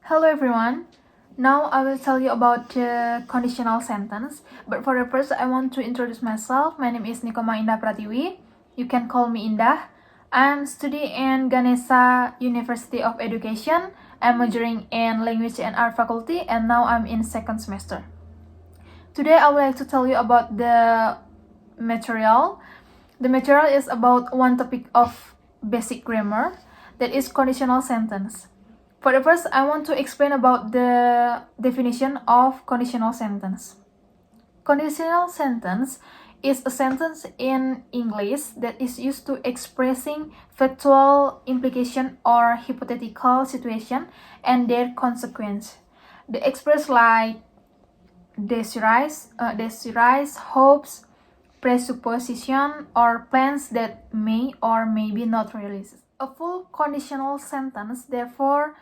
Hello everyone. Now I will tell you about the conditional sentence. But for the first, I want to introduce myself. My name is Nikoma Indah Pratiwi. You can call me Indah. I'm studying in Ganesha University of Education. I'm majoring in Language and Art Faculty, and now I'm in second semester. Today I would like to tell you about the material. The material is about one topic of basic grammar, that is conditional sentence. For the first, I want to explain about the definition of conditional sentence. Conditional sentence is a sentence in English that is used to expressing factual implication or hypothetical situation and their consequence. The express like desires, hopes, presupposition, or plans that may or may be not realized. A full conditional sentence, therefore,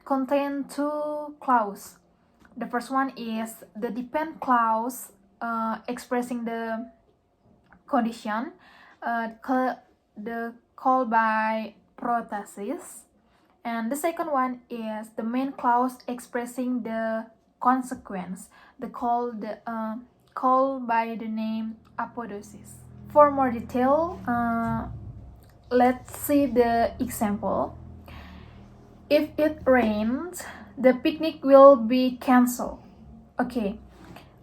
contain two clauses. The first one is the depend clause, expressing the condition, the call by prothesis, and the second one is the main clause expressing the consequence, the call by the name apodosis. For more detail, let's see the example. If it rains, the picnic will be cancelled. Okay,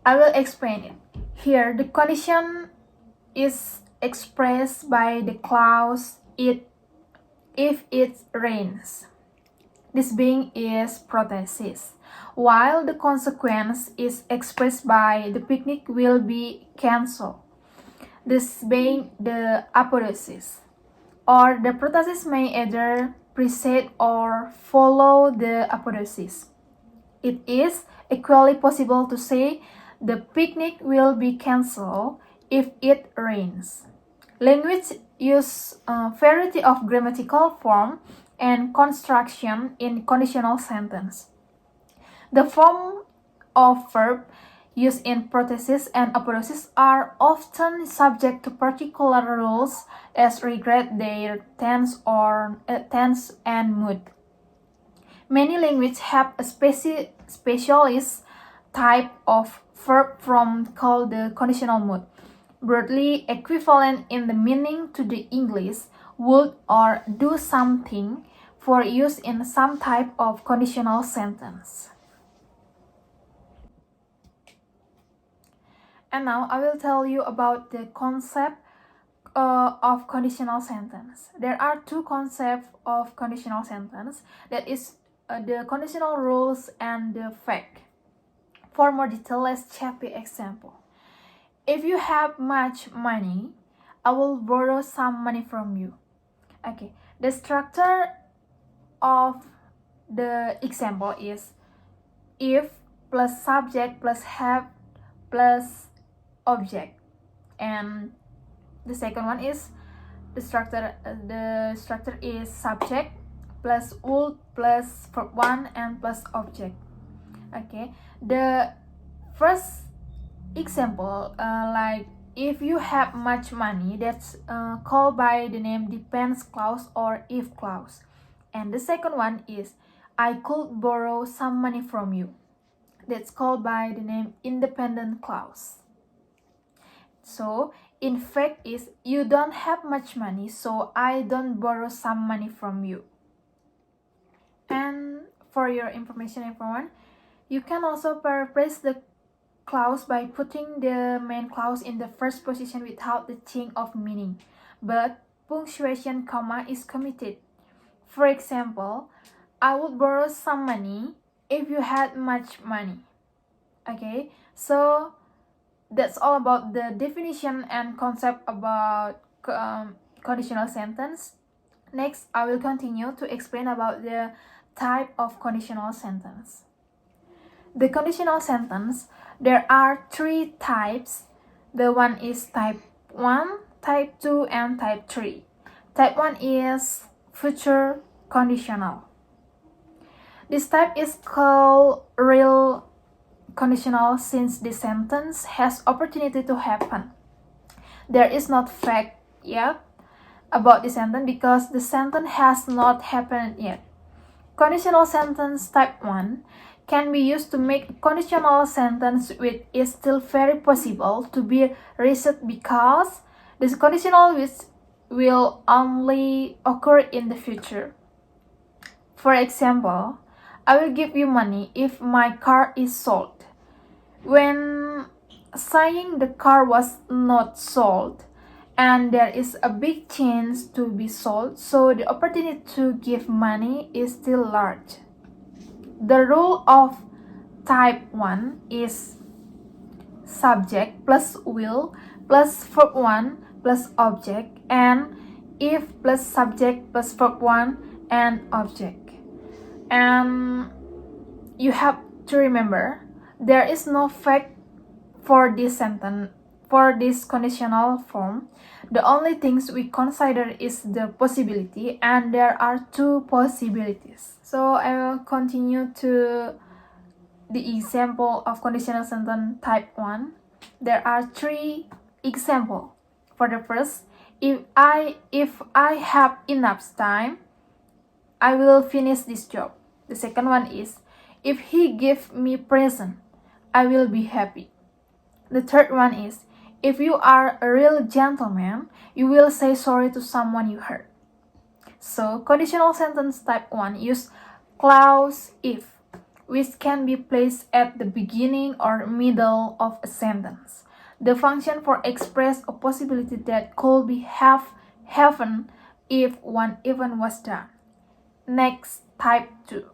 I will explain it. Here, the condition is expressed by the clause if it rains. This being is prothesis, while the consequence is expressed by the picnic will be cancelled. This being the apodosis, or the prothesis may either precede or follow the apodosis. It is equally possible to say the picnic will be cancelled if it rains. Language uses a variety of grammatical form and construction in conditional sentence. The form of verb used in prothesis and apodosis are often subject to particular rules as regard their tense and mood. Many languages have a specialist type of verb form called the conditional mood, broadly equivalent in the meaning to the English would or do something for use in some type of conditional sentence. And now I will tell you about the concept of conditional sentence. There are two concepts of conditional sentence, that is the conditional rules and the fact. For more detail, let's check the example. If you have much money, I will borrow some money from you. Okay, the structure of the example is if plus subject plus have plus object, and the second one is the structure is subject plus would plus verb 1 and plus object. Okay, the first example, like if you have much money, that's called by the name depends clause or if clause. And the second one is I could borrow some money from you, that's called by the name independent clause. So in fact is you don't have much money, so I don't borrow some money from you. And for your information, everyone, you can also paraphrase the clause by putting the main clause in the first position without the change of meaning, but punctuation comma is committed. For example, I would borrow some money if you had much money. Okay, so that's all about the definition and concept about conditional sentence. Next, I will continue to explain about the type of conditional sentence. The conditional sentence, there are three types. The one is type 1, type 2, and type 3. Type 1 is future conditional. This type is called real conditional since the sentence has opportunity to happen. There is not fact yet about the sentence because the sentence has not happened yet. Conditional sentence type 1 can be used to make a conditional sentence which is still very possible to be reset because this conditional which will only occur in the future. For example, I will give you money if my car is sold. When saying the car was not sold and there is a big chance to be sold, so the opportunity to give money is still large. The rule of type 1 is subject plus will plus verb 1 plus object and if plus subject plus verb 1 and object. And you have to remember there is no fact for this sentence, for this conditional form. The only things we consider is the possibility, and there are two possibilities. So I will continue to the example of conditional sentence type 1. There are three examples. For the first, if I have enough time, I will finish this job. The second one is, if he gives me present, I will be happy. The third one is, if you are a real gentleman, you will say sorry to someone you hurt. So, conditional sentence type 1 use clause if, which can be placed at the beginning or middle of a sentence. The function for express a possibility that could be happened if one event was done. Next, type 2.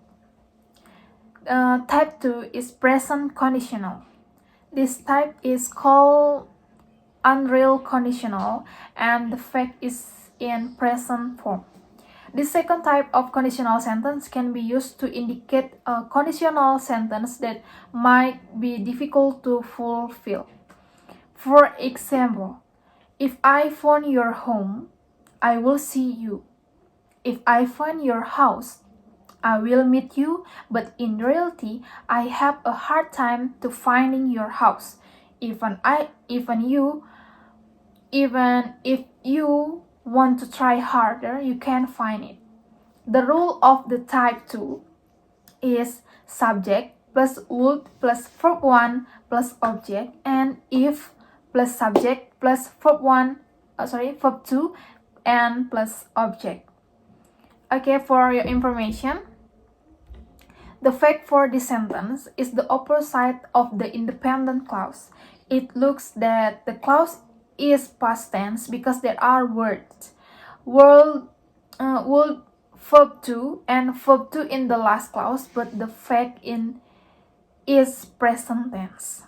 Type 2 is present conditional. This type is called unreal conditional and the fact is in present form. The second type of conditional sentence can be used to indicate a conditional sentence that might be difficult to fulfill. For example, if I phone your home, I will see you. If I find your house, I will meet you, but in reality, I have a hard time to finding your house. Even if you want to try harder, you can't find it. The rule of the type 2 is subject plus would plus verb 1 plus object and if plus subject plus verb 2 and plus object. Okay, for your information, the fact for this sentence is the opposite of the independent clause. It looks that the clause is past tense because there are words. Would, verb 2 and verb 2 in the last clause, but the fact is present tense.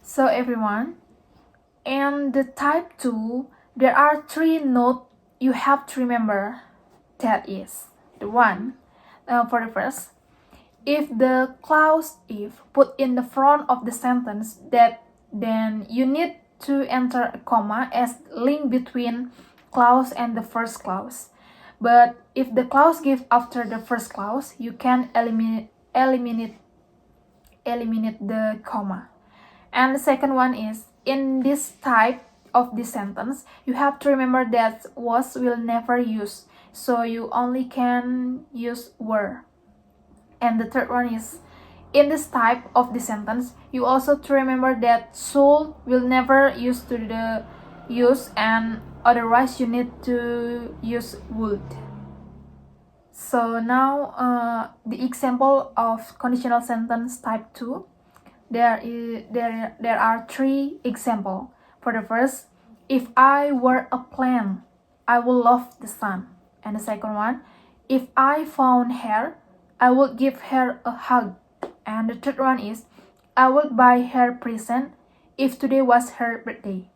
So everyone, in the type 2, there are three notes you have to remember. That is the one. For the first, if the clause if put in the front of the sentence, then you need to enter a comma as link between clause and the first clause. But if the clause gives after the first clause, you can eliminate the comma. And the second one is, in this type of this sentence, you have to remember that was will never use, so you only can use were. And the third one is, in this type of the sentence, you also to remember that should will never use to the use, and otherwise you need to use would. So now the example of conditional sentence type 2, there are three examples. For the first, if I were a plant, I would love the sun. And the second one, if I found her, I would give her a hug. And the third one is, I would buy her present if today was her birthday.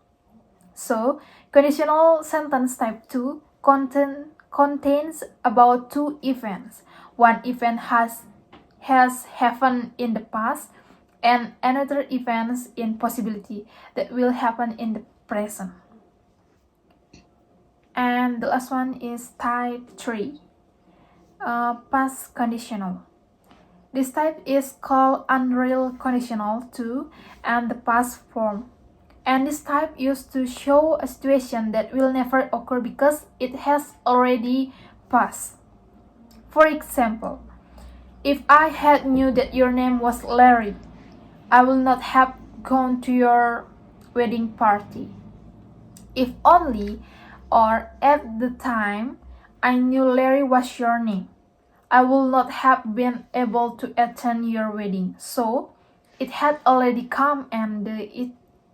So, conditional sentence type 2 contains about two events. One event has happened in the past and another event in possibility that will happen in the present. And the last one is type 3, past conditional. This type is called unreal conditional too, and the past form. And this type used to show a situation that will never occur because it has already passed. For example, if I had knew that your name was Larry, I will not have gone to your wedding party. If only, or at the time, I knew Larry was your name, I would not have been able to attend your wedding. So, it had already come and the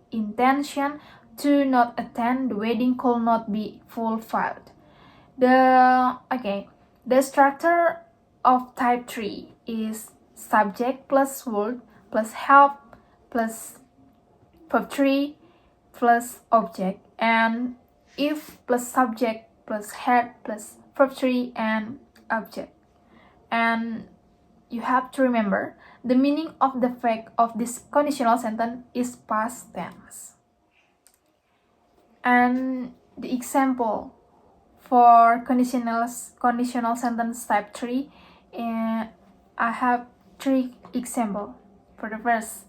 intention to not attend the wedding could not be fulfilled. The structure of type 3 is subject plus word plus help plus verb 3 plus object, and if plus subject plus head plus verb 3 and object. And you have to remember the meaning of the fact of this conditional sentence is past tense. And the example for conditional sentence type 3, I have 3 examples. For the first,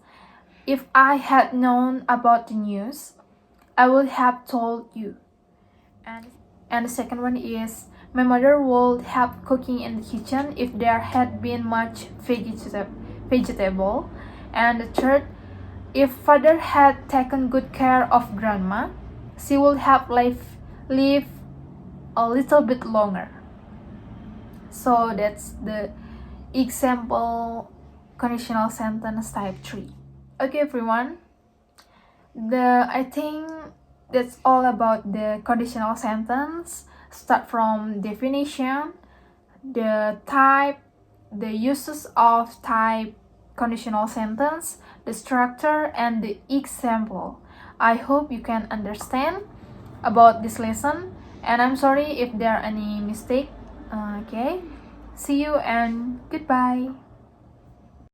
if I had known about the news, I would have told you. And the second one is, my mother would have cooking in the kitchen if there had been much vegetable. And the third, if father had taken good care of grandma, she would have lived a little bit longer. So that's the example conditional sentence type 3. Okay, everyone. I think that's all about the conditional sentence. Start from definition, the type, the uses of type conditional sentence, the structure, and the example. I hope you can understand about this lesson, and I'm sorry if there are any mistake. Okay, see you and goodbye.